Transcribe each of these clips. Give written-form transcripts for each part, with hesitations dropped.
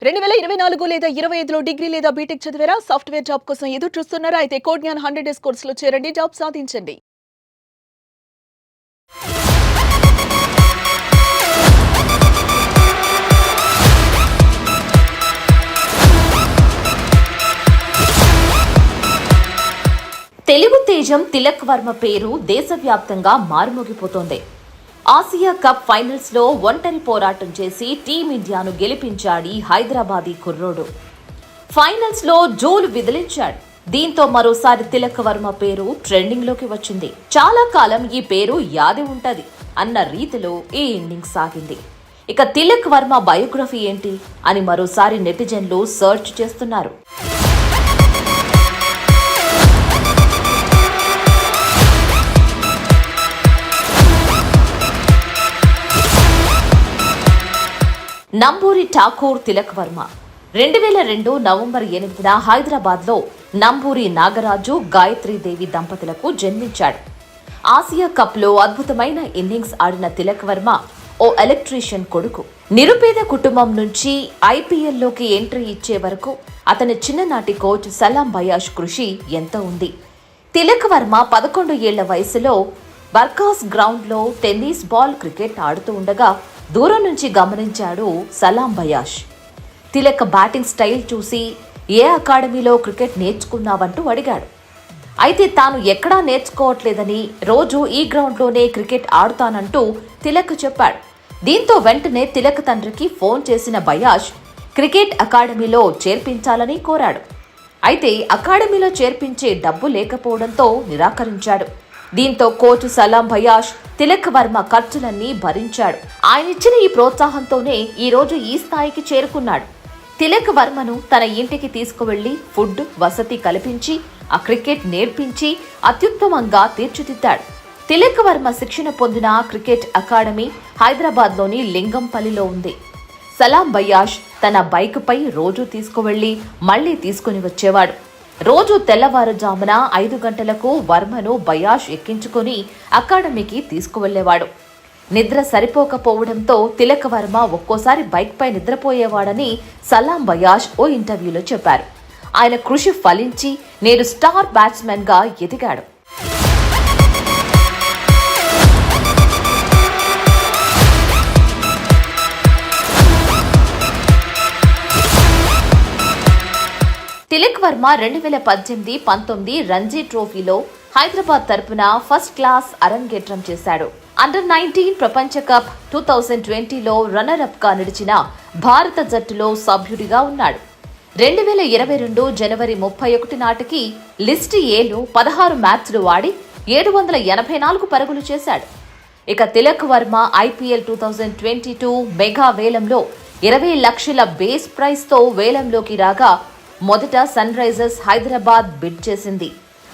2024 లేదా 25లో డిగ్రీ లేదా బీటెక్ చదివారా? సాఫ్ట్‌వేర్ జాబ్ కోసం ఎదురు చూస్తున్నారా? అయితే కోడ్ జ్ఞాన్ 100 డేస్ కోర్సులో చేరండి, జాబ్ సాధించండి. తెలుగు తేజం తిలక్ వర్మ పేరు దేశవ్యాప్తంగా మారుమోగిపోతోంది. ఆసియా కప్ ఫైనల్స్ లో ఒంటరి పోరాటం చేసి టీమిండియాను గెలిపించాడు హైదరాబాదీ కుర్రోడు. ఫైనల్స్ లో జోలు విదిలించాడు. దీంతో మరోసారి తిలక్ వర్మ పేరు ట్రెండింగ్ లోకి వచ్చింది. చాలా కాలం ఈ పేరు యాది ఉంటది అన్న రీతిలో ఈ ఇన్నింగ్స్ సాగింది. ఇక తిలక్ వర్మ బయోగ్రఫీ ఏంటి అని మరోసారి నెటిజన్లు సర్చ్ చేస్తున్నారు. నంబూరి ఠాకూర్ తిలక్ వర్మ 2002 నవంబర్ 8న హైదరాబాద్లో నంబూరి నాగరాజు, గాయత్రీదేవి దంపతులకు జన్మించాడు. ఆసియా కప్లో అద్భుతమైన ఇన్నింగ్స్ ఆడిన తిలక్ వర్మ ఓ ఎలక్ట్రీషియన్ కొడుకు. నిరుపేద కుటుంబం నుంచి ఐపీఎల్లోకి ఎంట్రీ ఇచ్చే వరకు అతని చిన్ననాటి కోచ్ సలాం బయాష్ కృషి ఎంతో ఉంది. తిలక్ వర్మ 11 ఏళ్ల వయసులో బర్కాస్ గ్రౌండ్లో టెన్నిస్ బాల్, క్రికెట్ ఆడుతూ ఉండగా దూరం నుంచి గమనించాడు సలాం బయాష్. తిలక్ బ్యాటింగ్ స్టైల్ చూసి ఏ అకాడమీలో క్రికెట్ నేర్చుకున్నావంటూ అడిగాడు. అయితే తాను ఎక్కడా నేర్చుకోవట్లేదని, రోజు ఈ గ్రౌండ్లోనే క్రికెట్ ఆడుతానంటూ తిలక్ చెప్పాడు. దీంతో వెంటనే తిలక్ తండ్రికి ఫోన్ చేసిన బయాష్ క్రికెట్ అకాడమీలో చేర్పించాలని కోరాడు. అయితే అకాడమీలో చేర్పించే డబ్బు లేకపోవడంతో నిరాకరించాడు. దీంతో కోచ్ సలాం బయాష్ తిలక్ వర్మ ఖర్చులన్నీ భరించాడు. ఆయనిచ్చిన ఈ ప్రోత్సాహంతోనే ఈ రోజు ఈ స్థాయికి చేరుకున్నాడు. తిలక్ వర్మను తన ఇంటికి తీసుకువెళ్లి ఫుడ్, వసతి కల్పించి ఆ క్రికెట్ నేర్పించి అత్యుత్తమంగా తీర్చిదిద్దాడు. తిలక్ వర్మ శిక్షణ పొందిన క్రికెట్ అకాడమీ హైదరాబాద్లోని లింగంపల్లిలో ఉంది. సలాం బయాష్ తన బైక్పై రోజు తీసుకువెళ్లి మళ్లీ తీసుకుని వచ్చేవాడు. రోజు తెల్లవారుజామున 5 గంటలకు వర్మను బయాష్ ఎక్కించుకుని అకాడమీకి తీసుకువెళ్లేవాడు. నిద్ర సరిపోకపోవడంతో తిలక్ వర్మ ఒక్కోసారి బైక్పై నిద్రపోయేవాడని సలాం బయాష్ ఓ ఇంటర్వ్యూలో చెప్పారు. ఆయన కృషి ఫలించి నేడు స్టార్ బ్యాట్స్మెన్ గా ఎదిగాడు. తిలక్ వర్మ 2018-19 రంజీ ట్రోఫీలో హైదరాబాద్ తరపున ఫస్ట్ క్లాస్ అరంగేట్రం చేశాడు. అండర్-19 ప్రపంచ కప్ 2020లో రన్నర్-అప్ గా నిలిచిన భారత జట్టులో సభ్యుడిగా ఉన్నాడు. 2022 జనవరి 31 నాటికి లిస్ట్ ఏలో 16 మ్యాచ్లు ఆడి 784 పరుగులు చేశాడు. ఇక తిలక్ వర్మ ఐపీఎల్ 2022 మెగా వేలంలో 20 లక్షల బేస్ ప్రైజ్ తో వేలంలోకి రాగా మొదట సన్ రైజర్స్ హైదరాబాద్ బిడ్ చేసింది.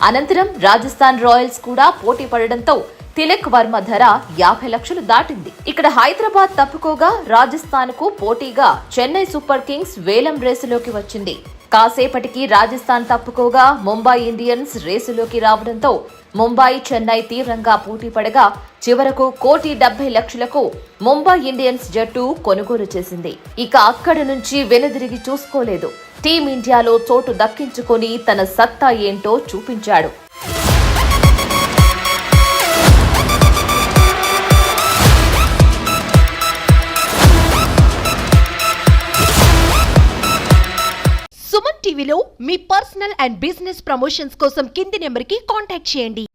అనంతరం రాజస్థాన్ రాయల్స్ కూడా పోటీ పడడంతో తిలక్ వర్మ ధర 50 లక్షలు దాటింది. ఇక్కడ హైదరాబాద్ తప్పుకోగా రాజస్థాన్ కు పోటీగా చెన్నై సూపర్ కింగ్స్ వేలం రేసులోకి వచ్చింది. కాసేపటికి రాజస్థాన్ తప్పుకోగా ముంబై ఇండియన్స్ రేసులోకి రావడంతో ముంబై, చెన్నై తీవ్రంగా పోటీ పడగా చివరకు 1,70,00,000లకు ముంబై ఇండియన్స్ జట్టు కొనుగోలు చేసింది. ఇక అక్కడి నుంచి వెనుదిరిగి చూసుకోలేదు. టీమిండియాలో చోటు దక్కించుకొని తన సత్తా ఏంటో చూపించాడు. సుమన్ టీవీలో మీ పర్సనల్ అండ్ బిజినెస్ ప్రమోషన్స్ కోసం కింది నెంబర్కి కాంటాక్ట్ చేయండి.